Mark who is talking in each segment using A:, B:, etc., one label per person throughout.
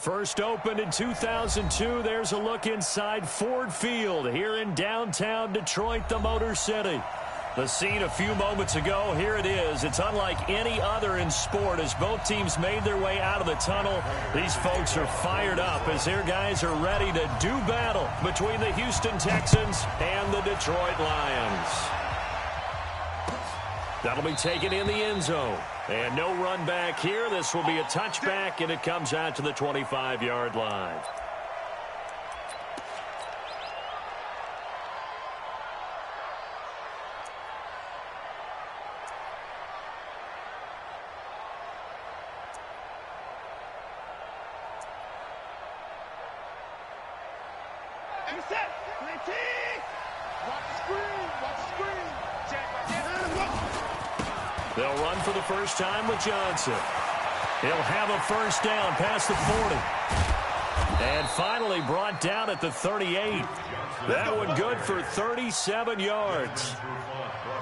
A: First opened in 2002, there's a look inside Ford Field here in downtown Detroit, the Motor City. The scene a few moments ago, here it is. It's unlike any other in sport as both teams made their way out of the tunnel. These folks are fired up as their guys are ready to do battle between the Houston Texans and the Detroit Lions. That'll be taken in the end zone. And no run back here. This will be a touchback, and it comes out to the 25-yard line. They'll run for the first time with Johnson. He'll have a first down past the 40. And finally brought down at the 38. That one good for 37 yards.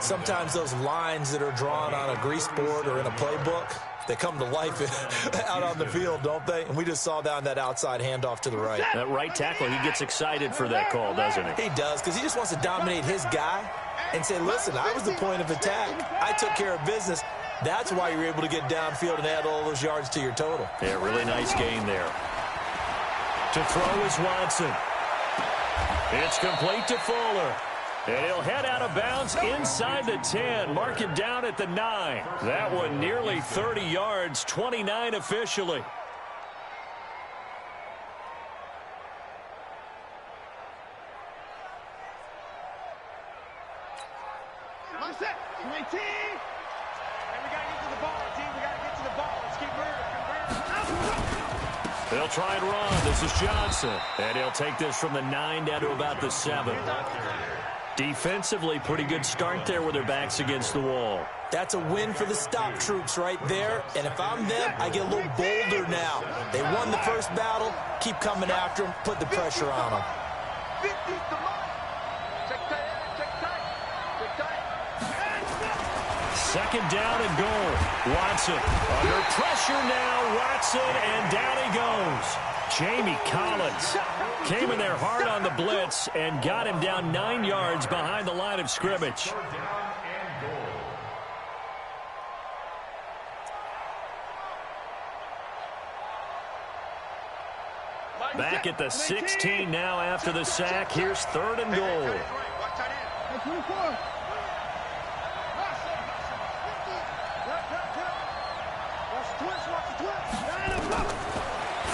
B: Sometimes those lines that are drawn on a grease board or in a playbook, they come to life out on the field, don't they? And we just saw down that outside handoff to the right.
A: That right tackle, he gets excited for that call, doesn't he?
B: He does, because he just wants to dominate his guy and say, listen, I was the point of attack. I took care of business. That's why you're able to get downfield and add all those yards to your total.
A: Yeah, really nice gain there. To throw is Watson. It's complete to Fuller. And he'll head out of bounds inside the 10. Mark it down at the 9. That one nearly 30 yards, 29 officially. They'll try and run. This is Johnson. And he'll take this from the 9 down to about the 7. Defensively, pretty good start there with their backs against the wall.
B: That's a win for the stop troops right there. And if I'm them, I get a little bolder now. They won the first battle. Keep coming after them. Put the pressure on them.
A: Second down and goal. Watson under pressure now. Watson, and down he goes. Jamie Collins came in there hard on the blitz and got him down 9 yards behind the line of scrimmage. Back at the 16 now after the sack. Here's third and goal.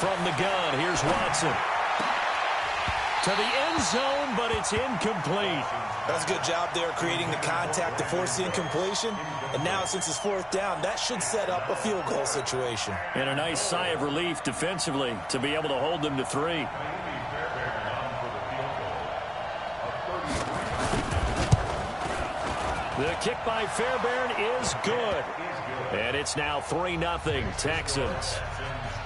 A: From the gun, here's Watson. To the end zone, but it's incomplete.
B: That's a good job there creating the contact to force the incompletion. And now, since it's fourth down, that should set up a field goal situation.
A: And a nice sigh of relief defensively to be able to hold them to 3. The kick by Fairbairn is good. And it's now 3-0 Texans.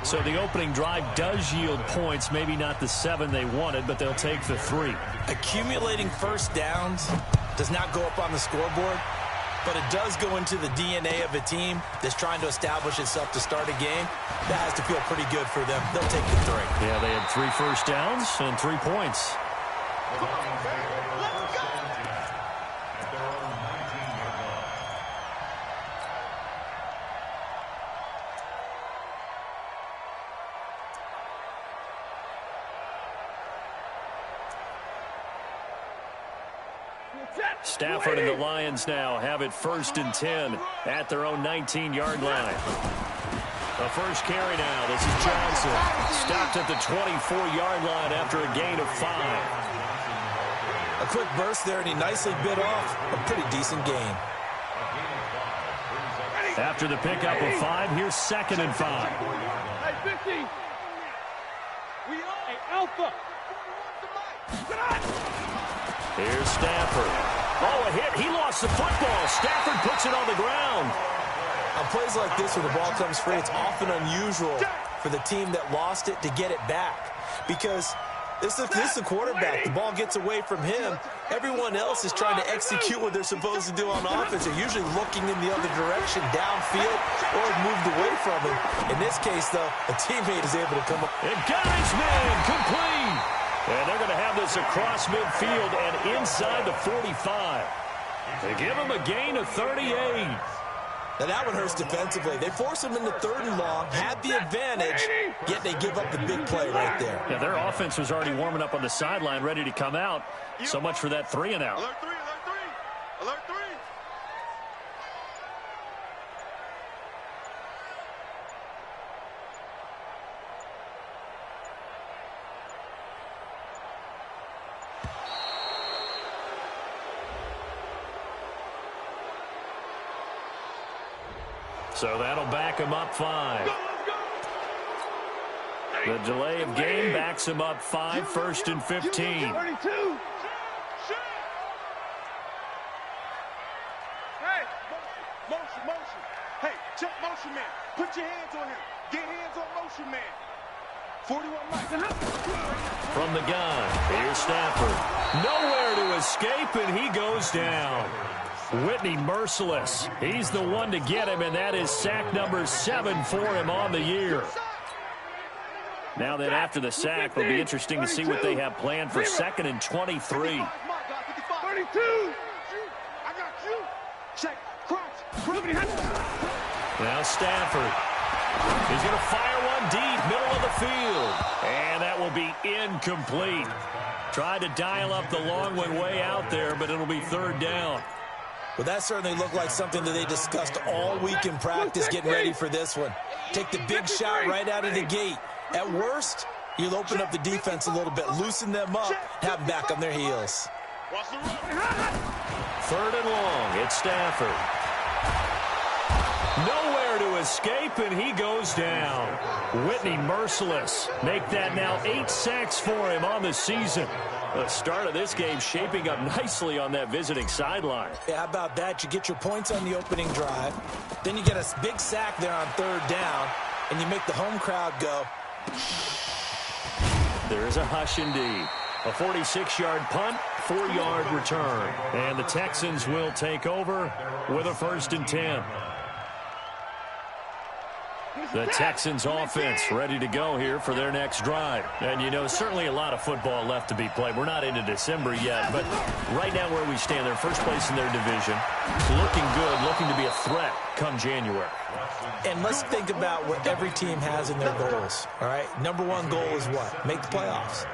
A: So the opening drive does yield points, maybe not the 7 they wanted, but they'll take the 3.
B: Accumulating first downs does not go up on the scoreboard, but it does go into the DNA of a team that's trying to establish itself to start a game. That has to feel pretty good for them. They'll take the 3.
A: Yeah, they had 3 first downs and 3 points. Stafford and the Lions now have it 1st and 10 at their own 19-yard line. The first carry now. This is Johnson. Stopped at the 24-yard line after a gain of 5.
B: A quick burst there, and he nicely bit off a pretty decent gain.
A: After the pickup of 5, here's 2nd and 5.
C: Hey, 50. We are Alpha.
A: Here's Stafford. Oh, a hit. He lost the football. Stafford puts it on the ground.
B: On plays like this where the ball comes free, it's often unusual for the team that lost it to get it back. Because This is the quarterback. The ball gets away from him. Everyone else is trying to execute what they're supposed to do on offense. They're usually looking in the other direction, downfield, or moved away from him. In this case, though, a teammate is able to come up.
A: And Guy's man complete. And they're going to have this across midfield and inside the 45. They give him a gain of 38.
B: Now that one hurts defensively. They force him into 3rd and long, had the advantage, yet they give up the big play right there.
A: Yeah, their offense was already warming up on the sideline, ready to come out. So much for that 3 and out.
C: Alert 3, alert 3, alert 3.
A: So that'll back him up 5. The delay of game backs him up 5, 1st and 15.
C: 32. Hey, motion. Hey, check motion man. Put your hands on him. Get hands on motion man. 41 Mike.
A: From the gun, here's Stafford. Nowhere to escape, and he goes down. Whitney merciless. He's the one to get him, and that is sack number 7 for him on the year. Now then, after the sack, it'll be interesting to see what they have planned for 2nd and 23.
C: 32. I got you. Check. Crunch.
A: Now Stafford. He's going to fire one deep, middle of the field. And that will be incomplete. Tried to dial up the long one way out there, but it'll be 3rd down.
B: Well, that certainly looked like something that they discussed all week in practice, getting ready for this one. Take the big shot right out of the gate. At worst, you'll open up the defense a little bit, loosen them up, have them back on their heels.
A: 3rd and long, it's Stafford. Nowhere to escape, and he goes down. Whitney merciless. Make that now 8 sacks for him on the season. The start of this game shaping up nicely on that visiting sideline.
B: Yeah, how about that? You get your points on the opening drive. Then you get a big sack there on 3rd down, and you make the home crowd go.
A: There is a hush indeed. A 46-yard punt, 4-yard return. And the Texans will take over with a 1st and 10. The Texans offense ready to go here for their next drive. And, you know, certainly a lot of football left to be played. We're not into December yet, but right now where we stand, they're first place in their division. Looking good, looking to be a threat come January.
B: And let's think about what every team has in their goals, all right? Number 1 goal is what? Make the playoffs.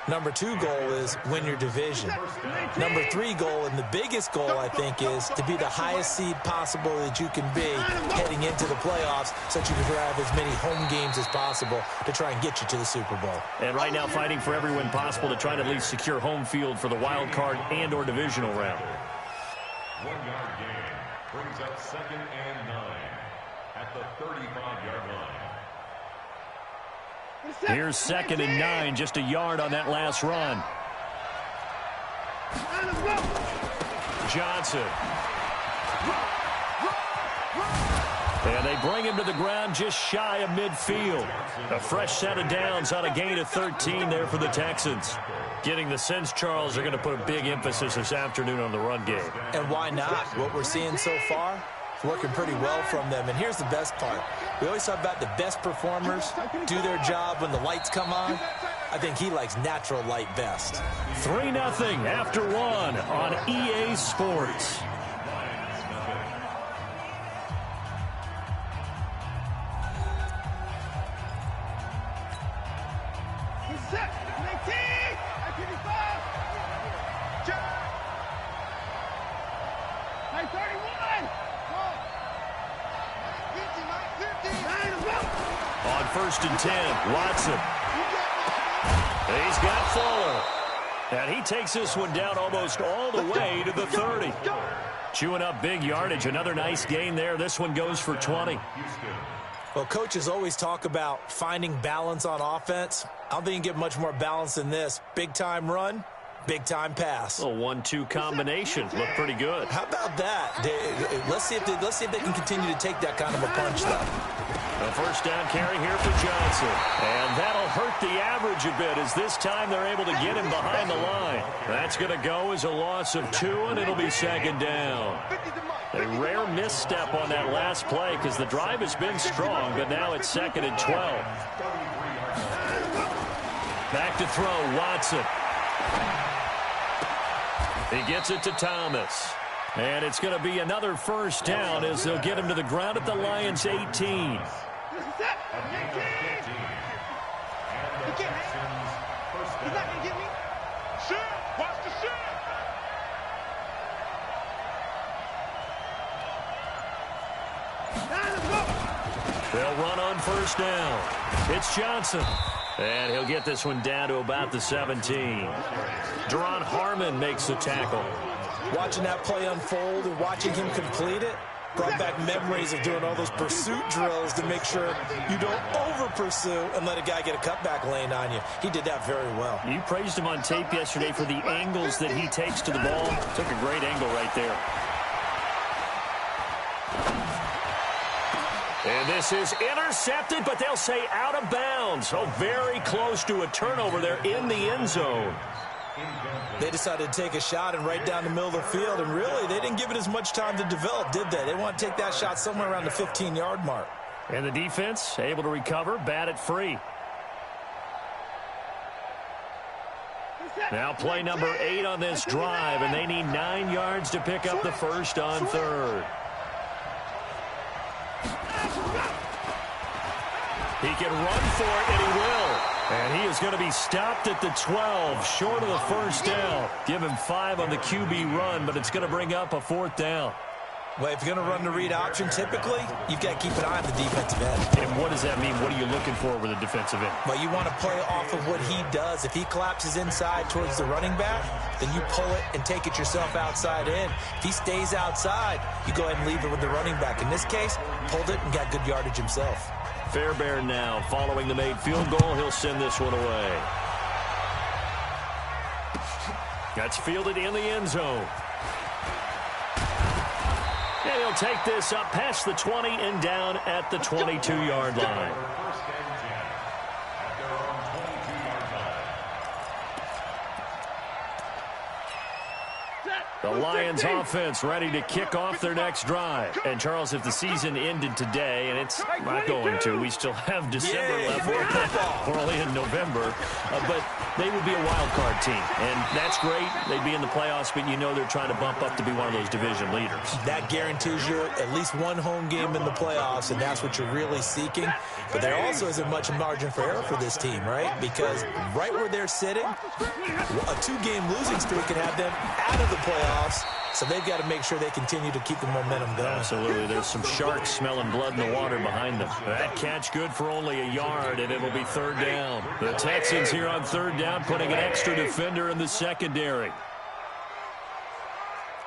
B: Number 2 goal is win your division. Number 3 goal, and the biggest goal, I think, is to be the highest seed possible that you can be heading into the playoffs so that you can have as many home games as possible to try and get you to the Super Bowl.
A: And right now fighting for every win possible to try to at least secure home field for the wild card and or divisional round.
D: 1-yard gain brings up 2nd and 9 at the 35-yard line.
A: Here's 2nd and 9, just a yard on that last run. Johnson. And they bring him to the ground just shy of midfield. A fresh set of downs on a gain of 13 there for the Texans. Getting the sense, Charles, are going to put a big emphasis this afternoon on the run game.
B: And why not? What we're seeing so far, it's working pretty well from them. And here's the best part. We always talk about the best performers do their job when the lights come on. I think he likes natural light best.
A: 3-0 after 1 on EA Sports. On 1st and 10, Watson. He's got Fuller. And he takes this one down almost all the way to the 30. Chewing up big yardage. Another nice gain there. This one goes for 20.
B: Well, coaches always talk about finding balance on offense. I don't think you can get much more balance than this. Big-time run, big-time pass.
A: A 1-2 combination. Looked pretty good.
B: How about that? Let's see if they can continue to take that kind of a punch, though.
A: A first down carry here for Johnson. And that'll hurt the average a bit as this time they're able to get him behind the line. That's going to go as a loss of 2, and it'll be second down. A rare misstep on that last play because the drive has been strong, but now it's second and 12. Back to throw, Watson. He gets it to Thomas. And it's going to be another first down as they'll get him to the ground at the Lions' 18.
C: He's not going to get me. Shit. Watch the shit.
A: They'll run on first down. It's Johnson. And he'll get this one down to about the 17. Deron Harmon makes the tackle.
B: Watching that play unfold and watching him complete it brought back memories of doing all those pursuit drills to make sure you don't over-pursue and let a guy get a cutback lane on you. He did that very well.
A: You praised him on tape yesterday for the angles that he takes to the ball. Took a great angle right there. And this is intercepted, but they'll say out of bounds. So very close to a turnover there in the end zone.
B: They decided to take a shot and right down the middle of the field, and really, they didn't give it as much time to develop, did they? They want to take that shot somewhere around the 15-yard mark.
A: And the defense able to recover, bat it free. Now play number 8 on this drive, and they need 9 yards to pick up the first on third. He can run for it, and he will. And he is going to be stopped at the 12, short of the first down. Give him 5 on the QB run, but it's going to bring up a fourth down.
B: Well, if you're going to run the read option, typically, you've got to keep an eye on the defensive end.
A: And what does that mean? What are you looking for with a defensive end?
B: Well, you want to play off of what he does. If he collapses inside towards the running back, then you pull it and take it yourself outside in. If he stays outside, you go ahead and leave it with the running back. In this case, pulled it and got good yardage himself.
A: Fairbairn now following the made field goal. He'll send this one away. That's fielded in the end zone. And he'll take this up past the 20 and down at the 22-yard line. The Lions offense ready to kick off their next drive. And, Charles, if the season ended today, and it's not going to, we still have December left. We're only in November. But they would be a wild card team. And that's great. They'd be in the playoffs, but you know they're trying to bump up to be one of those division leaders.
B: That guarantees you at least one home game in the playoffs, and that's what you're really seeking. But there also isn't much margin for error for this team, right? Because right where they're sitting, a 2-game losing streak can have them out of the playoffs, so they've got to make sure they continue to keep the momentum going.
A: Absolutely. There's some sharks smelling blood in the water behind them. That catch good for only a yard, and it'll be third down. The Texans here on third down putting an extra defender in the secondary.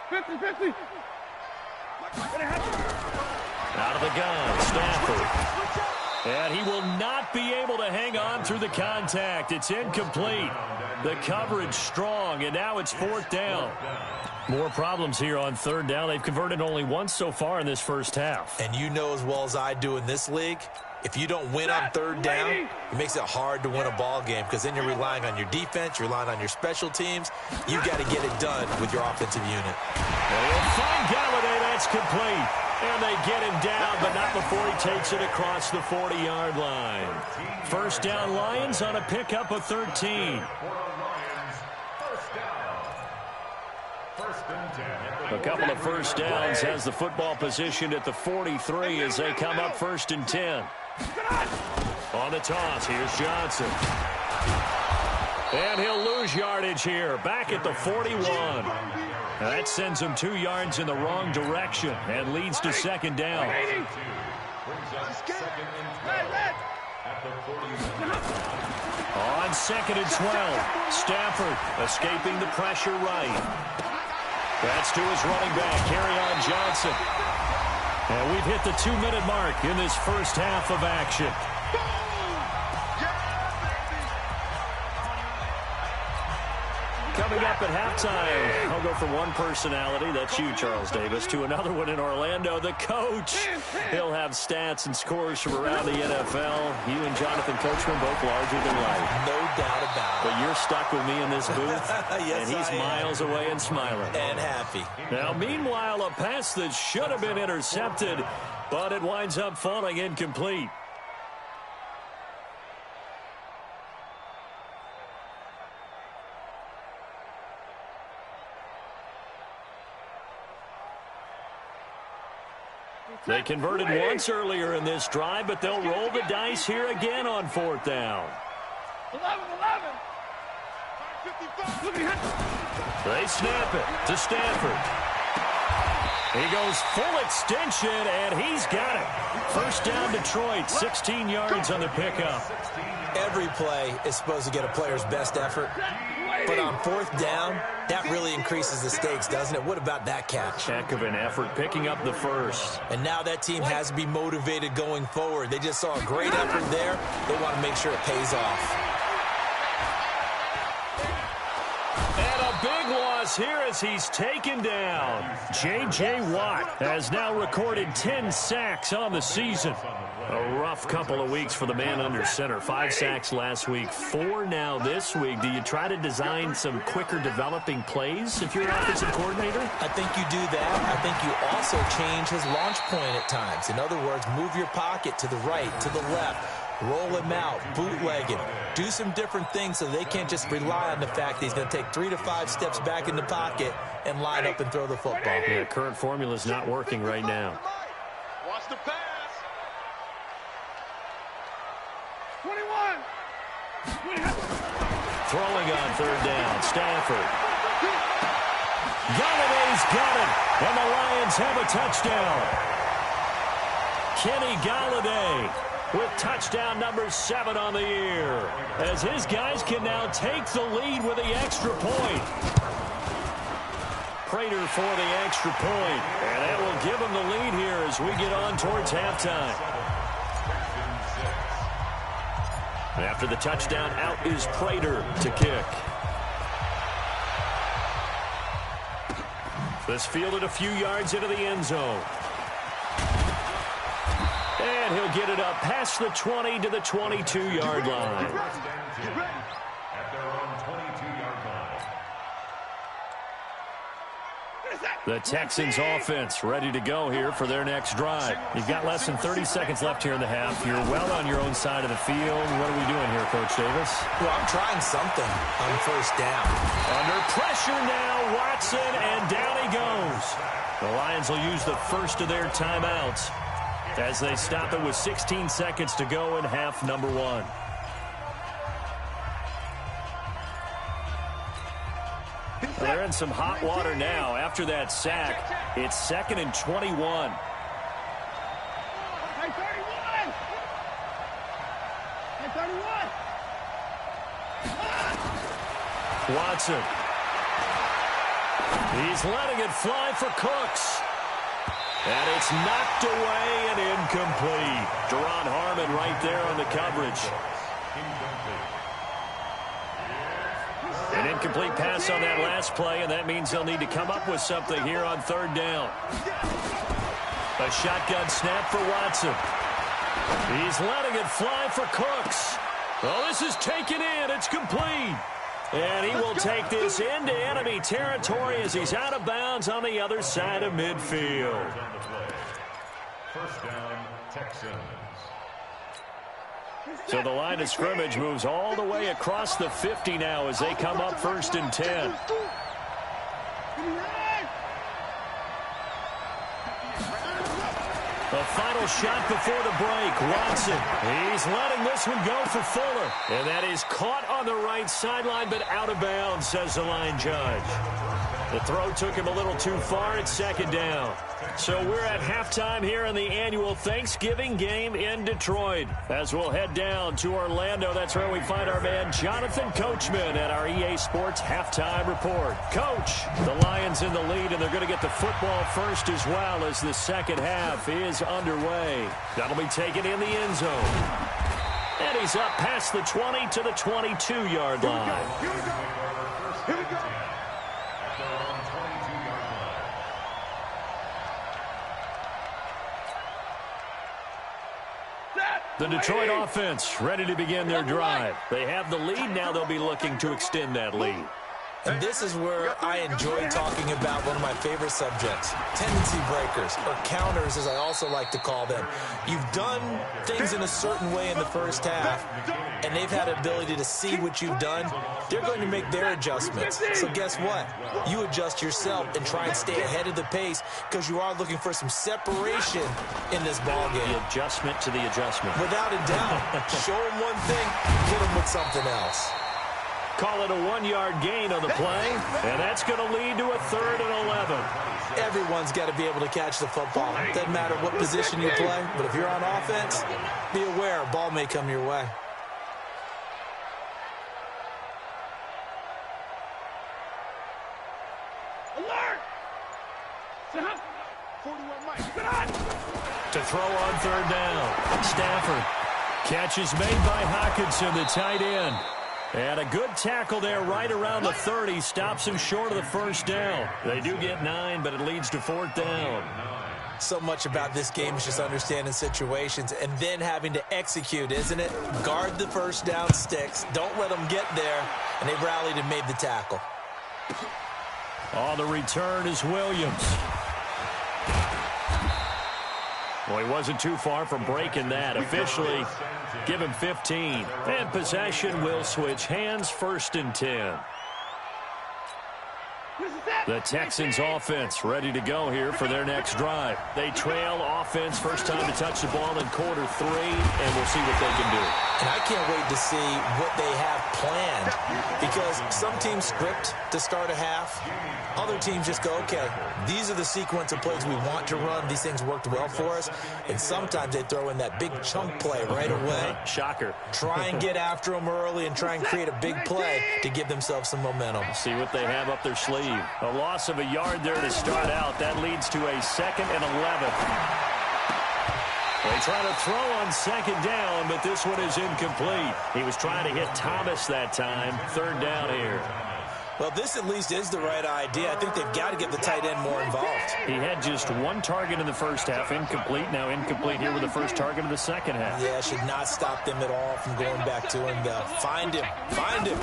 C: 50-50.
A: Out of the gun, Stafford. And he will not be able to hang on through the contact. It's incomplete. The coverage strong, and now it's fourth down. More problems here on third down. They've converted only once so far in this first half.
B: And you know as well as I do in this league, if you don't win on third down, it makes it hard to win a ball game because then you're relying on your defense, you're relying on your special teams. You've got to get it done with your offensive unit.
A: They'll find Galladay. That's complete. And they get him down, but not before he takes it across the 40-yard line. First down, Lions on a pickup of 13. A couple of first downs has the football position at the 43 as they come up first and 10. On the toss, here's Johnson. And he'll lose yardage here, back at the 41. That sends him 2 yards in the wrong direction and leads to second down. On second and 12, Stafford escaping the pressure right. That's to his running back, Kerryon Johnson. And we've hit the 2-minute mark in this first half of action. Coming up at halftime, I'll go from one personality, that's you, Charles Davis, to another one in Orlando, the coach. He'll have stats and scores from around the NFL. You and Jonathan Coachman both larger than life.
B: No doubt about it.
A: But you're stuck with me in this booth,
B: yes,
A: and he's miles away and smiling.
B: And happy.
A: Now, meanwhile, a pass that should have been intercepted, but it winds up falling incomplete. They converted once earlier in this drive, but they'll roll the dice here again on 4th down.
C: 11.
A: They snap it to Stanford. He goes full extension, and he's got it. First down, Detroit, 16 yards on the pickup.
B: Every play is supposed to get a player's best effort. But on 4th down, that really increases the stakes, doesn't it? What about that catch?
A: Heck of an effort picking up the first.
B: And now that team has to be motivated going forward. They just saw a great effort there. They want to make sure it pays off.
A: And a big loss here as he's taken down. J.J. Watt has now recorded 10 sacks on the season. A rough couple of weeks for the man under center. 5 sacks last week, 4 now this week. Do you try to design some quicker developing plays if you're an offensive coordinator?
B: I think you do that. I think you also change his launch point at times. In other words, move your pocket to the right, to the left. Roll him out, bootleg him. Do some different things so they can't just rely on the fact that he's going to take 3 to 5 steps back in the pocket and line up and throw the football.
A: Yeah, current formula is not working right now.
C: Watch the pass. 21.
A: Throwing on 3rd down, Stanford. Galladay's got it, and the Lions have a touchdown. Kenny Galladay with touchdown number 7 on the year, as his guys can now take the lead with the extra point. Prater for the extra point, and that will give him the lead here as we get on towards halftime. After the touchdown, out is Prater to kick. This fielded a few yards into the end zone. And he'll get it up past the 20 to the 22-yard line.
D: At their own 22-yard line.
A: The Texans offense ready to go here for their next drive. You've got less than 30 seconds left here in the half. You're well on your own side of the field. What are we doing here, Coach Davis?
B: Well, I'm trying something on 1st down.
A: Under pressure now, Watson, and down he goes. The Lions will use the first of their timeouts as they stop it with 16 seconds to go in half number 1. They're in some hot water now. After that sack, it's 2nd and 21.
C: Hey, 31. Hey, 31.
A: Watson. He's letting it fly for Cooks. And it's knocked away and incomplete. Deron Harmon right there on the coverage. An incomplete pass on that last play, and that means they'll need to come up with something here on 3rd down. A shotgun snap for Watson. He's letting it fly for Cooks. Well, this is taken in. It's complete. And he will take this into enemy territory as he's out of bounds on the other side of midfield.
D: First down, Texans.
A: So the line of scrimmage moves all the way across the 50 now as they come up 1st and 10. The final shot before the break. Watson. He's letting this one go for Fuller. And that is caught on the right sideline, but out of bounds, says the line judge. The throw took him a little too far. It's 2nd down. So we're at halftime here in the annual Thanksgiving game in Detroit. As we'll head down to Orlando, that's where we find our man Jonathan Coachman at our EA Sports Halftime Report. Coach, the Lions in the lead, and they're going to get the football first as well as the second half is underway. That'll be taken in the end zone. And he's up past the 20 to the 22-yard line.
C: Here we go.
D: At their own 22-yard line.
A: The Detroit offense ready to begin their drive. They have the lead. Now they'll be looking to extend that lead.
B: And this is where I enjoy talking about one of my favorite subjects, tendency breakers, or counters as I also like to call them. You've done things in a certain way in the first half, and they've had the ability to see what you've done. They're going to make their adjustments. So guess what? You adjust yourself and try and stay ahead of the pace because you are looking for some separation in this ballgame.
A: The adjustment to the adjustment.
B: Without a doubt. Show them one thing, hit them with something else.
A: Call it a 1-yard gain on the play, and that's going to lead to a 3rd and 11.
B: Everyone's got to be able to catch the football. Doesn't matter what position you play, but if you're on offense, be aware a ball may come your way.
C: Alert! 41 Mike.
A: To throw on 3rd down. Stafford. Catch is made by Hockenson, the tight end. And a good tackle there right around the 30. Stops him short of the 1st down. They do get 9, but it leads to 4th down.
B: So much about this game is just understanding situations and then having to execute, isn't it? Guard the 1st down sticks. Don't let them get there. And they rallied and made the tackle.
A: On the return is Williams. Well, he wasn't too far from breaking that. Officially, give him 15. And possession will switch hands, 1st and 10. The Texans offense ready to go here for their next drive. They trail offense, first time to touch the ball in Q3, and we'll see what they can do.
B: And I can't wait to see what they have planned because some teams script to start a half. Other teams just go, okay, these are the sequence of plays we want to run. These things worked well for us. And sometimes they throw in that big chunk play right away.
A: Shocker.
B: Try and get after them early and try and create a big play to give themselves some momentum.
A: See what they have up their sleeve. A loss of a yard there to start out. That leads to a 2nd and 11. They try to throw on 2nd down, but this one is incomplete. He was trying to hit Thomas that time. 3rd down here.
B: Well, this at least is the right idea. I think they've got to get the tight end more involved.
A: He had just 1 target in the first half, incomplete. Now incomplete here with the first target of the second half.
B: Yeah, should not stop them at all from going back to him. Find him. Find him.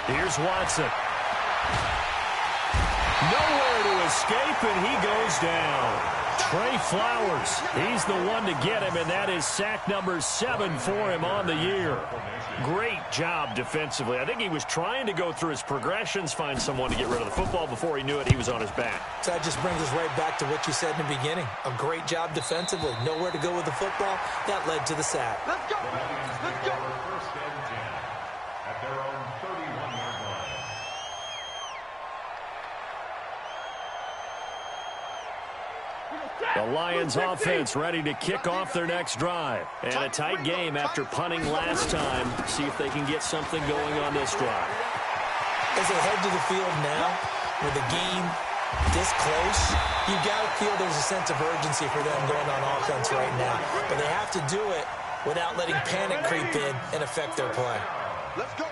A: Here's Watson. Nowhere to escape, and he goes down. Trey Flowers, he's the one to get him, and that is sack number 7 for him on the year. Great job defensively. I think he was trying to go through his progressions, find someone to get rid of the football. Before he knew it, he was on his back.
B: So that just brings us right back to what you said in the beginning. A great job defensively. Nowhere to go with the football. That led to the sack.
C: Let's go. Let's go.
D: 1st and 10 at their own 31-yard line.
A: The Lions offense ready to kick off their next drive. And a tight game after punting last time. See if they can get something going on this drive.
B: As they head to the field now, with the game this close, you've got to feel there's a sense of urgency for them going on offense right now. But they have to do it without letting panic creep in and affect their play.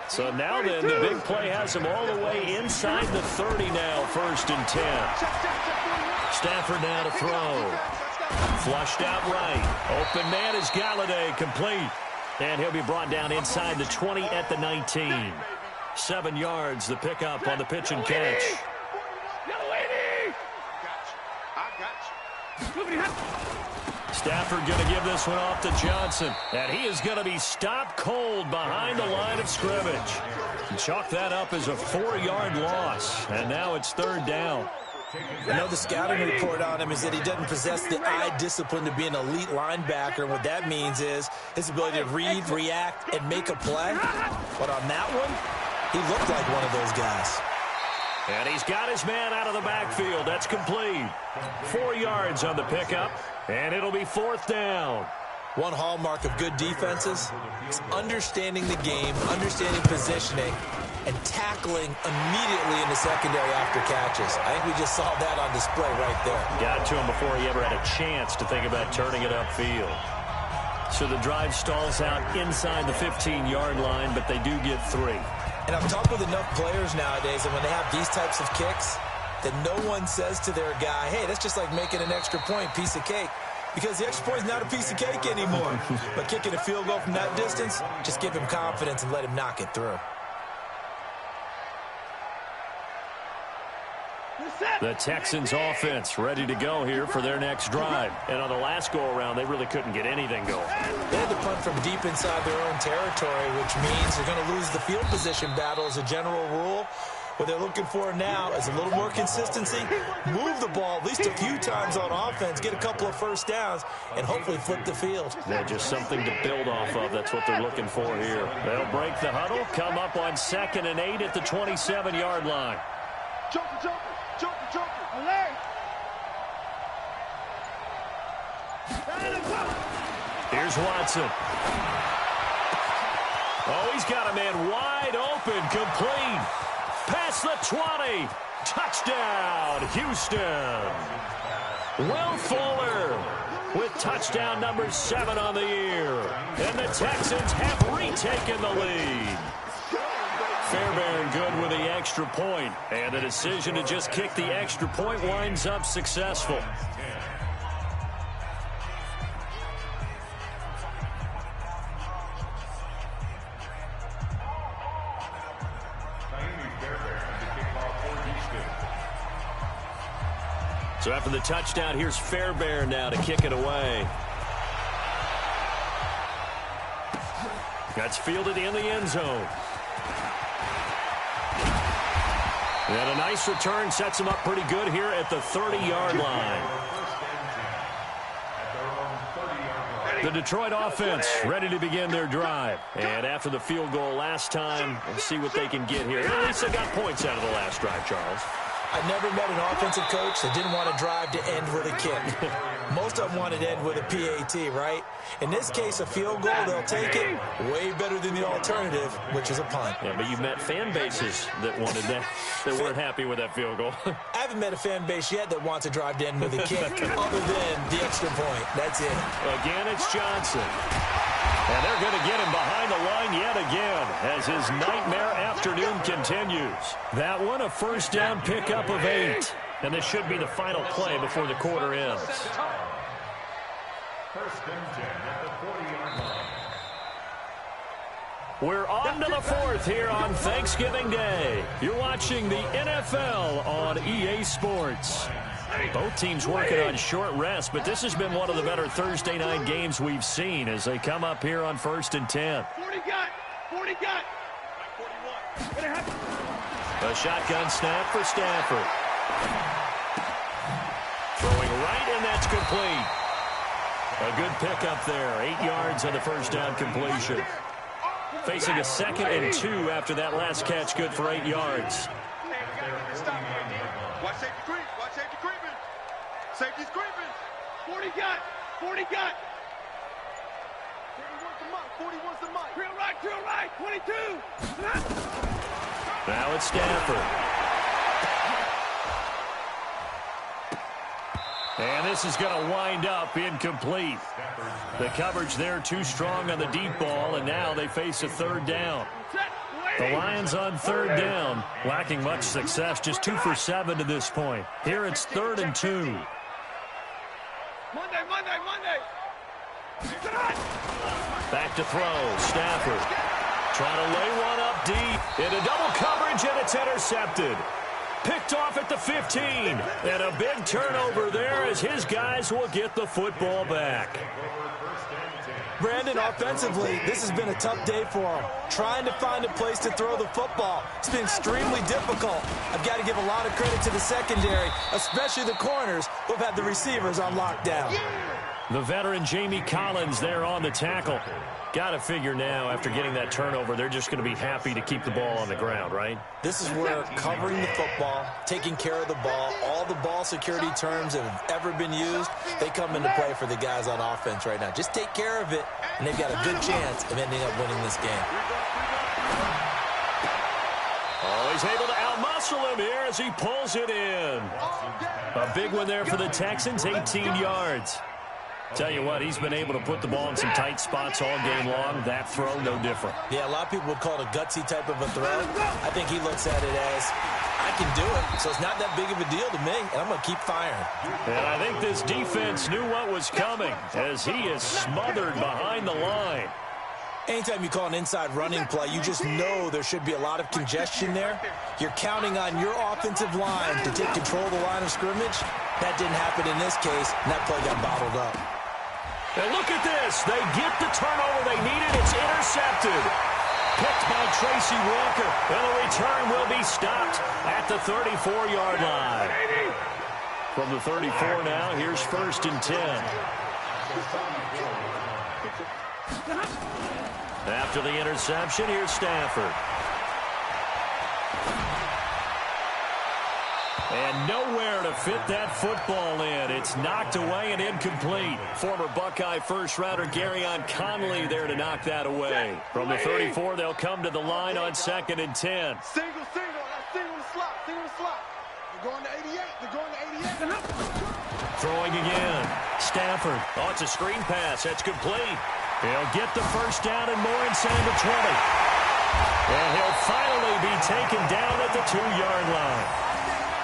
A: So now then, the big play has them all the way inside the 30 now, 1st and 10. Stafford now to throw. Flushed out right. Open man is Galladay, complete. And he'll be brought down inside the 20 at the 19. 7 yards, the pickup on the pitch and catch. Stafford going to give this one off to Johnson. And he is going to be stopped cold behind the line of scrimmage. Chalk that up as a 4-yard loss. And now it's 3rd down.
B: I know the scouting report on him is that he doesn't possess the eye discipline to be an elite linebacker. And what that means is his ability to read, react, and make a play. But on that one, he looked like one of those guys.
A: And he's got his man out of the backfield. That's complete. 4 yards on the pickup, and it'll be 4th down.
B: One hallmark of good defenses is understanding the game, understanding positioning, and tackling immediately in the secondary after catches. I think we just saw that on display right there.
A: Got to him before he ever had a chance to think about turning it upfield. So the drive stalls out inside the 15-yard line, but they do get 3.
B: And I've talked with enough players nowadays, and when they have these types of kicks, that no one says to their guy, hey, that's just like making an extra point, piece of cake. Because the extra point is not a piece of cake anymore. But kicking a field goal from that distance, just give him confidence and let him knock it through.
A: The Texans offense ready to go here for their next drive. And on the last go-around, they really couldn't get anything going.
B: They had to punt from deep inside their own territory, which means they're going to lose the field position battle as a general rule. What they're looking for now is a little more consistency, move the ball at least a few times on offense, get a couple of first downs, and hopefully flip the field.
A: Yeah, just something to build off of. That's what they're looking for here. They'll break the huddle, come up on 2nd and 8 at the 27-yard line.
C: Joker.
A: Here's Watson. Oh, he's got a man wide open, complete. Past the 20. Touchdown, Houston. Will Fuller with touchdown number 7 on the year. And the Texans have retaken the lead. Fairbairn good with the extra point. And the decision to just kick the extra point winds up successful. So after the touchdown, here's Fairbairn now to kick it away. That's fielded in the end zone. And a nice return sets him up pretty good here at the 30-yard line. The Detroit offense ready to begin their drive. And after the field goal last time, we'll see what they can get here. At least they got points out of the last drive, Charles.
B: I never met an offensive coach that didn't want to drive to end with a kick. Most of them wanted to end with a PAT, right? In this case, a field goal, they'll take it way better than the alternative, which is a punt.
A: Yeah, but you've met fan bases that wanted that, that weren't happy with that field goal.
B: I haven't met a fan base yet that wants to drive to end with a kick other than the extra point. That's it.
A: Again, it's Johnson. And they're going to get him behind the line yet again as his nightmare afternoon continues. That one, a first down pickup of 8. And this should be the final play before the quarter ends.
D: First and 10 at the 40-yard line.
A: We're on to the 4th here on Thanksgiving Day. You're watching the NFL on EA Sports. Both teams working on short rest, but this has been one of the better Thursday night games we've seen as they come up here on 1st and 10.
C: 40 got. 41.
A: A shotgun snap for Stafford. Throwing right, and that's complete. A good pickup there. 8 yards on the first down completion. Facing a 2nd and 2 after that last catch, good for 8 yards.
C: Watch safety creep. Safety's creeping. 40 got. 41's the mic. Drill right. 22.
A: Now it's Stafford. And this is going to wind up incomplete. The coverage there too strong on the deep ball, and now they face a 3rd down. The Lions on 3rd down, lacking much success, just 2 for 7 to this point. Here it's 3rd and 2.
C: Monday.
A: Back to throw, Stafford. Trying to lay one up deep. Into double coverage, and it's intercepted. Picked off at the 15. And a big turnover there as his guys will get the football back.
B: Brandon, offensively, this has been a tough day for him. Trying to find a place to throw the football. It's been extremely difficult. I've got to give a lot of credit to the secondary, especially the corners who have had the receivers on lockdown.
A: The veteran Jamie Collins there on the tackle. Got to figure now, after getting that turnover, they're just going to be happy to keep the ball on the ground, right?
B: This is where covering the football, taking care of the ball, all the ball security terms that have ever been used, they come into play for the guys on offense right now. Just take care of it, and they've got a good chance of ending up winning this game.
A: Oh, he's able to outmuscle him here as he pulls it in. A big one there for the Texans, 18 yards. Tell you what, he's been able to put the ball in some tight spots all game long. That throw, no different.
B: Yeah, a lot of people would call it a gutsy type of a throw. I think he looks at it as, I can do it, so it's not that big of a deal to me, and I'm going to keep firing.
A: And I think this defense knew what was coming as he is smothered behind the line.
B: Anytime you call an inside running play, you just know there should be a lot of congestion there. You're counting on your offensive line to take control of the line of scrimmage. That didn't happen in this case, and that play got bottled up.
A: And look at this. They get the turnover they needed. It's intercepted. Picked by Tracy Walker. And the return will be stopped at the 34-yard line. From the 34 now, here's 1st and 10. After the interception, here's Stafford. And nowhere to fit that football in. It's knocked away and incomplete. Former Buckeye first-rounder Garyon Conley there to knock that away. From the 34, they'll come to the line on 2nd and 10.
C: Single. That's single slot. They're going to 88. They're going to 88.
A: Throwing again. Stafford. Oh, it's a screen pass. That's complete. He'll get the first down and more inside the 20. And he'll finally be taken down at the 2-yard line.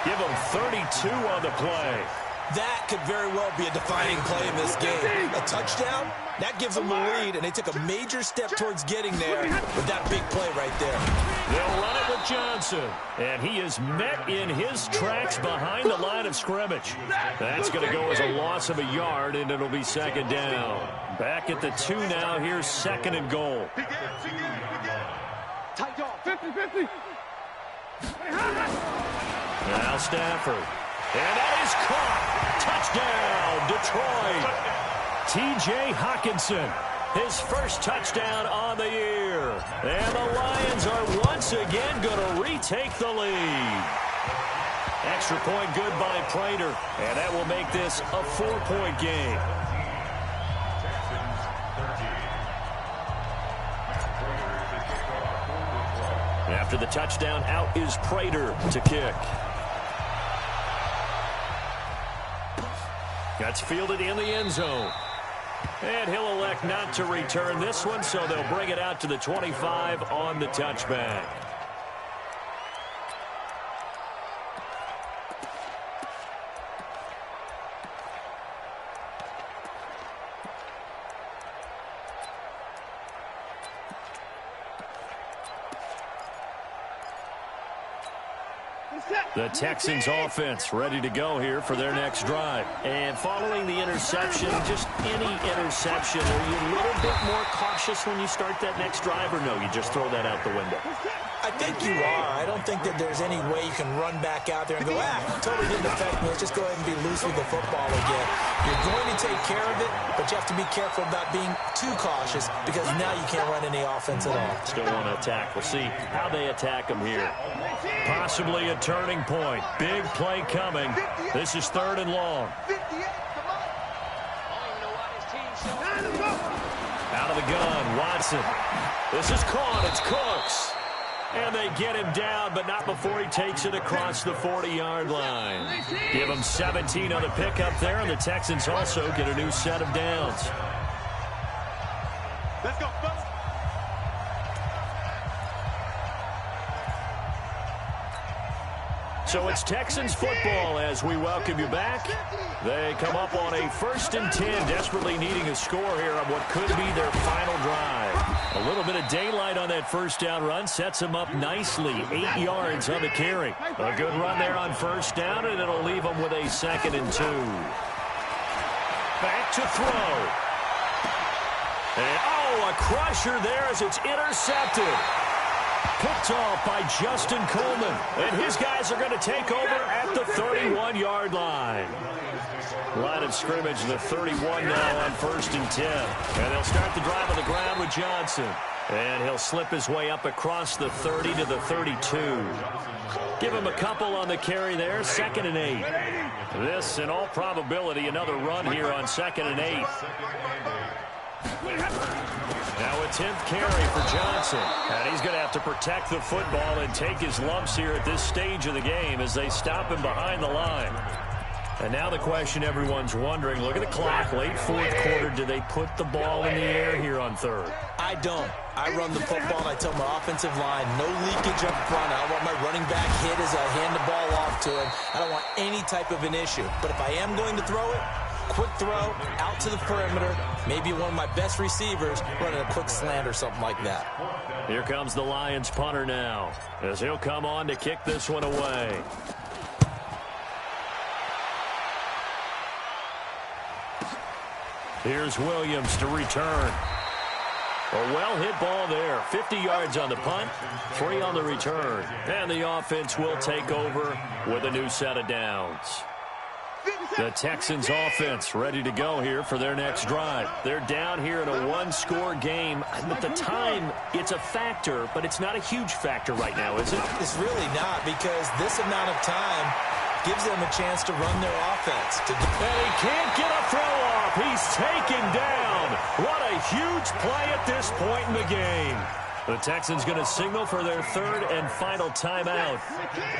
A: Give him 32 on the play.
B: That could very well be a defining play in this game. A touchdown, that gives them the lead, and they took a major step towards getting there with that big play right there.
A: They'll run it with Johnson, and he is met in his tracks behind the line of scrimmage. That's going to go as a loss of a yard, and it'll be 2nd down. Back at the 2 now, here's 2nd and goal.
C: Tight dog, 50-50.
A: Now Stafford. And that is caught. Touchdown, Detroit. T.J. Hockenson, his first touchdown on the year. And the Lions are once again going to retake the lead. Extra point good by Prater. And that will make this a 4-point game. After the touchdown, out is Prater to kick. That's fielded in the end zone. And he'll elect not to return this one, so they'll bring it out to the 25 on the touchback. The Texans offense ready to go here for their next drive. And following the interception, just any interception, are you a little bit more cautious when you start that next drive, or no, you just throw that out the window?
B: I think you are. I don't think that there's any way you can run back out there and go, totally didn't affect me. Let's just go ahead and be loose with the football again. You're going to take care of it, but you have to be careful about being too cautious because now you can't run any offense at all.
A: Still want to attack. We'll see how they attack them here. Possibly a turning point. Big play coming. This is 3rd and long. Out of the gun, Watson. This is caught. It's Cooks. And they get him down, but not before he takes it across the 40-yard line. Give him 17 on the pickup there, and the Texans also get a new set of downs.
C: Let's go, fellas.
A: So it's Texans football as we welcome you back. They come up on a 1st and 10, desperately needing a score here on what could be their final drive. A little bit of daylight on that first down run sets them up nicely. 8 yards on the carry. A good run there on 1st down, and it'll leave them with a 2nd and 2. Back to throw. And, a crusher there as it's intercepted. Picked off by Justin Coleman. And his guys are going to take over at the 31-yard line. Line of scrimmage, the 31 now on 1st and 10. And they'll start the drive on the ground with Johnson. And he'll slip his way up across the 30 to the 32. Give him a couple on the carry there, 2nd and 8. This, in all probability, another run here on 2nd and 8. Now a 10th carry for Johnson. And he's going to have to protect the football and take his lumps here at this stage of the game as they stop him behind the line. And now the question everyone's wondering, look at the clock, late fourth quarter, do they put the ball in the air here on third?
B: I don't. I run the football, and I tell my offensive line, no leakage up front. I don't want my running back hit as I hand the ball off to him. I don't want any type of an issue. But if I am going to throw it, quick throw, out to the perimeter, maybe one of my best receivers running a quick slant or something like that.
A: Here comes the Lions punter now, as he'll come on to kick this one away. Here's Williams to return. A well-hit ball there. 50 yards on the punt, 3 on the return. And the offense will take over with a new set of downs. The Texans offense ready to go here for their next drive. They're down here in a one-score game. At the time, it's a factor, but it's not a huge factor right now, is it?
B: It's really not, because this amount of time gives them a chance to run their offense.
A: And he can't get a throw off. He's taken down. What a huge play at this point in the game. The Texans going to signal for their third and final timeout,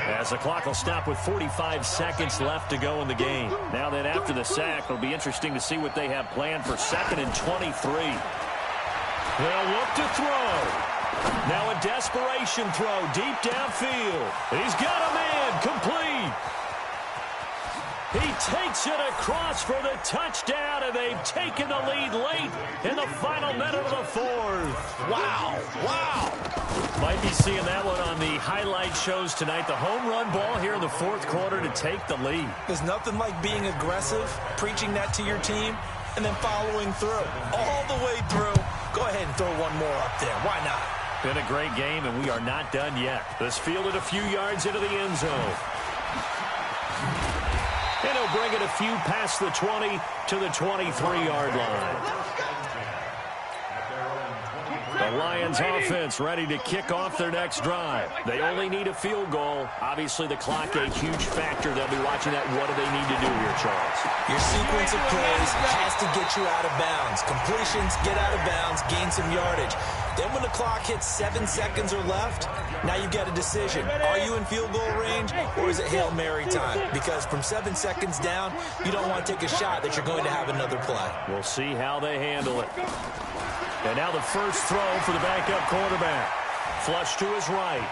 A: as the clock will stop with 45 seconds left to go in the game. Now then, after the sack, it'll be interesting to see what they have planned for 2nd and 23. They'll look to throw. Now a desperation throw deep downfield. He's got a man, complete. He takes it across for the touchdown, and they've taken the lead late in the final minute of the fourth.
B: Wow. Wow.
A: Might be seeing that one on the highlight shows tonight. The home run ball here in the fourth quarter to take the lead.
B: There's nothing like being aggressive, preaching that to your team, and then following through. All the way through. Go ahead and throw one more up there. Why not?
A: Been a great game, and we are not done yet. This fielded a few yards into the end zone. And he'll bring it a few past the 20 to the 23-yard line. The Lions offense ready to kick off their next drive. They only need a field goal. Obviously, the clock a huge factor. They'll be watching that. What do they need to do here, Charles?
B: Your sequence of plays has to get you out of bounds. Completions, get out of bounds, gain some yardage. Then when the clock hits 7 seconds or left, now you've got a decision. Are you in field goal range, or is it Hail Mary time? Because from 7 seconds down, you don't want to take a shot that you're going to have another play.
A: We'll see how they handle it. And now the first throw for the backup quarterback. Flush to his right.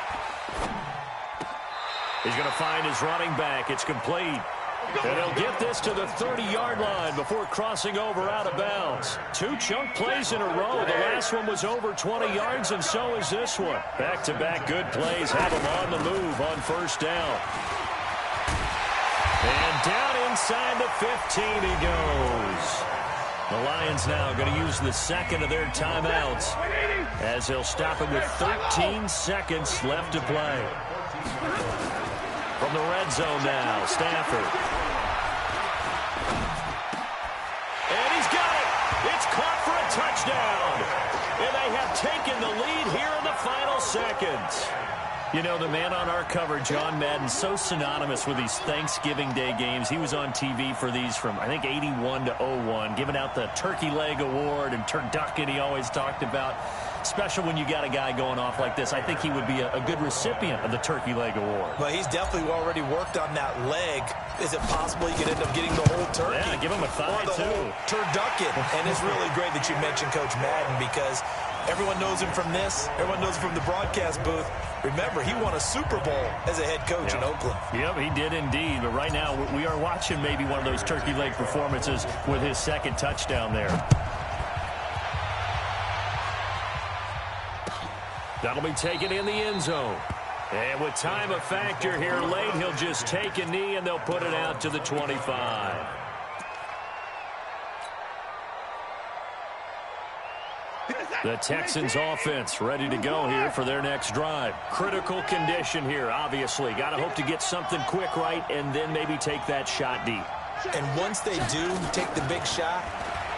A: He's going to find his running back. It's complete. And he'll get this to the 30-yard line before crossing over out of bounds. 2 chunk plays in a row. The last one was over 20 yards, and so is this one. Back-to-back good plays have him on the move on first down. And down inside the 15 he goes. The Lions now going to use the second of their timeouts, as they'll stop it with 13 seconds left to play. From the red zone now, Stafford. And he's got it. It's caught for a touchdown. And they have taken the lead here in the final seconds. You know, the man on our cover, John Madden, so synonymous with these Thanksgiving Day games. He was on TV for these from, I think, 81 to 01, giving out the Turkey Leg Award and turducken he always talked about. Special when you got a guy going off like this. I think he would be a good recipient of the Turkey Leg Award.
B: Well, he's definitely already worked on that leg. Is it possible he could end up getting the whole turkey?
A: Yeah, give him a thigh,
B: or the whole turducken. And it's really great that you mentioned Coach Madden, because everyone knows him from this. Everyone knows him from the broadcast booth. Remember, he won a Super Bowl as a head coach in Oakland.
A: Yep, he did indeed. But right now, we are watching maybe one of those turkey leg performances with his second touchdown there. That'll be taken in the end zone. And with time a factor here late, he'll just take a knee, and they'll put it out to the 25. The Texans offense ready to go here for their next drive. Critical condition here, obviously. Got to hope to get something quick right and then maybe take that shot deep.
B: And once they do take the big shot,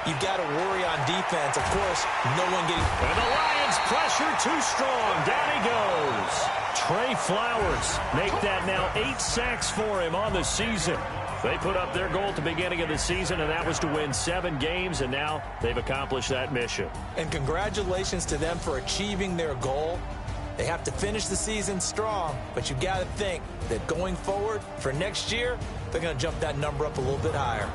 B: you've got to worry on defense. Of course, no one getting...
A: And the Lions pressure too strong. Down he goes. Trey Flowers make that now 8 sacks for him on the season. They put up their goal at the beginning of the season, and that was to win 7 games, and now they've accomplished that mission.
B: And congratulations to them for achieving their goal. They have to finish the season strong, but you got to think that going forward for next year, they're going to jump that number up a little bit higher.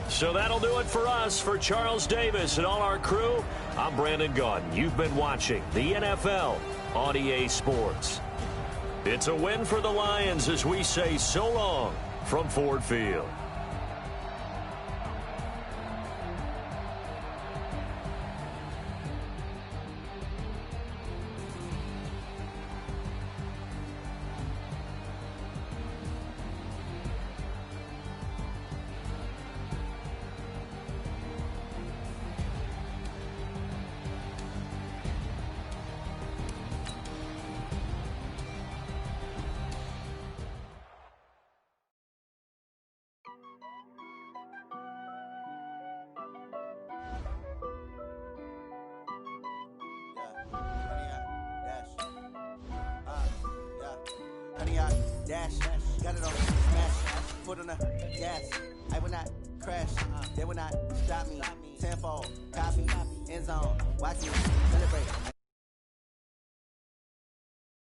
A: So that'll do it for us. For Charles Davis and all our crew, I'm Brandon Gaudin. You've been watching the NFL on EA Sports. It's a win for the Lions as we say so long from Ford Field.
E: Dash, got it on smash, foot on the gas. I will not crash, they will not stop me. Tenfold, copy, end zone, watch me celebrate.